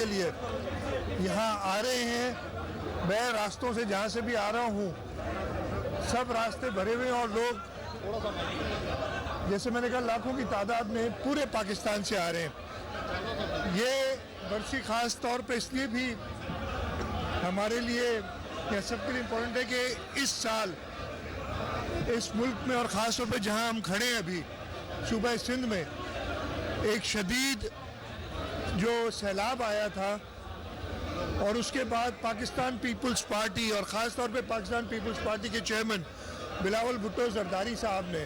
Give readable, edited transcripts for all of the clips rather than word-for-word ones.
के लिए यहाँ आ रहे हैं। मैं रास्तों से जहाँ से भी आ रहा हूँ सब रास्ते भरे हुए हैं और लोग जैसे मैंने कहा लाखों की तादाद में पूरे पाकिस्तान से आ रहे हैं। ये बरसी ख़ास तौर पे इसलिए भी हमारे लिए या सबके लिए इम्पोर्टेंट है कि इस साल इस मुल्क में और ख़ास तौर पे जहाँ हम खड़े हैं अभी सूबा सिंध में एक शदीद जो सैलाब आया था और उसके बाद पाकिस्तान पीपल्स पार्टी और ख़ास तौर पे पाकिस्तान पीपल्स पार्टी के चेयरमैन बिलावल भुट्टो जरदारी साहब ने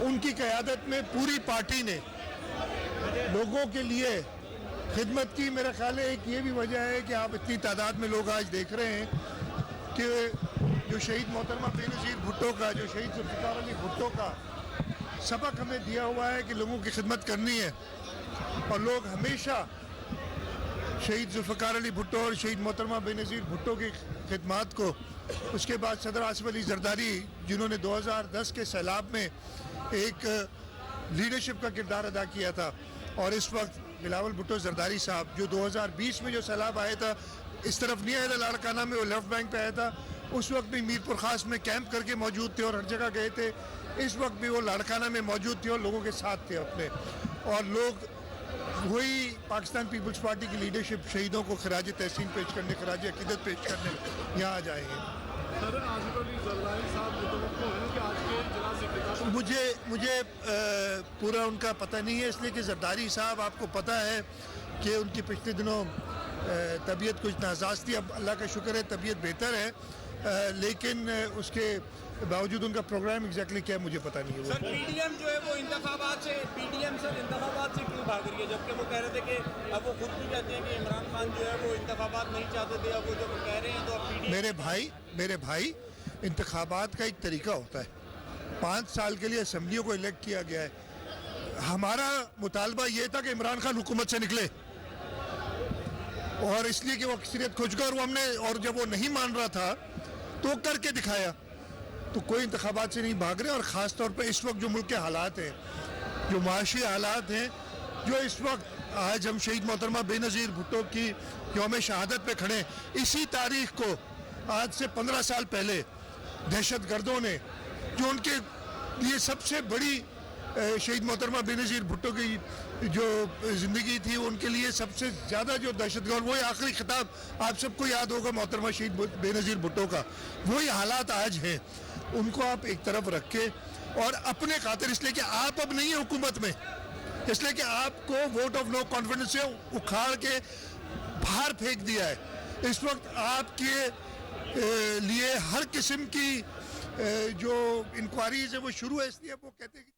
उनकी क़यादत में पूरी पार्टी ने लोगों के लिए खिदमत की। मेरा ख्याल है एक ये भी वजह है कि आप इतनी तादाद में लोग आज देख रहे हैं कि जो शहीद मोहतरमा बेनज़ीर भुट्टो का जो शहीद ज़ुल्फ़िकार अली भुट्टो का सबक हमें दिया हुआ है कि लोगों की खिदमत करनी है और लोग हमेशा शहीद ज़ुल्फ़िकार अली भुट्टो और शहीद मोहतरमा बेनज़ीर भुट्टो की खिदमत को उसके बाद सदर आसिफ अली जरदारी जिन्होंने 2010 के सैलाब में एक लीडरशिप का किरदार अदा किया था और इस वक्त बिलावल भुट्टो जरदारी साहब जो 2020 में जो सैलाब आया था इस तरफ नहीं आया था लाड़काना में, वो लेफ्ट बैंक पे आया था, उस वक्त भी मीरपुर खास में कैंप करके मौजूद थे और हर जगह गए थे। इस वक्त भी वो लाड़काना में मौजूद थे और लोगों के साथ थे अपने, और लोग वही पाकिस्तान पीपल्स पार्टी की लीडरशिप शहीदों को खराज तहसीन पेश करने, खराज अकीदत पेश करने यहाँ आ जाएंगे। मुझे पूरा उनका पता नहीं है, इसलिए कि जरदारी साहब आपको पता है कि उनकी पिछले दिनों तबीयत कुछ नासाज थी। अब अल्लाह का शुक्र है तबीयत बेहतर है, लेकिन उसके बावजूद उनका प्रोग्राम एग्जैक्टली क्या है मुझे पता नहीं है। सर पीडीएम जो है वो इंतखाबात से क्यों भाग रही है, जबकि वो कह रहे थे कि अब वो खुद भी कहते हैं कि इमरान खान जो है वो इंतखाबात नहीं चाहते थे, अब वो जब कह रहे हैं तो मेरे भाई इंतखाबात का एक तरीका होता है। 5 साल के लिए असम्बलियों को इलेक्ट किया गया है। हमारा मुतालबा ये था कि इमरान खान हुकूमत से निकले और इसलिए कि वो अक्सरियत खो चुका, और वो हमने, और जब वो नहीं मान रहा था तो करके दिखाया। तो कोई इंतखाबात से नहीं भाग रहे। और ख़ास तौर पे इस वक्त जो मुल्क के हालात हैं, जो माशी हालात हैं, जो इस वक्त आज हम शहीद मोहतरमा बेनज़ीर भुट्टो की यौम शहादत पे खड़े, इसी तारीख को आज से 15 साल पहले दहशत गर्दों ने जो उनके लिए सबसे बड़ी शहीद मोहतरमा बेनज़ीर भुट्टो की जो ज़िंदगी थी, उनके लिए सबसे ज़्यादा जो दहशतगर्द, वही आखिरी खिताब आप सबको याद होगा मोहतरमा शहीद बेनज़ीर भुट्टो का, वही हालात आज हैं। उनको आप एक तरफ रख के और अपने खातिर, इसलिए कि आप अब नहीं है हुकूमत में, इसलिए कि आपको वोट ऑफ नो कॉन्फिडेंस से उखाड़ के बाहर फेंक दिया है। इस वक्त आपके लिए हर किस्म की जो इंक्वायरीज है वो शुरू है, इसलिए वो कहते हैं कि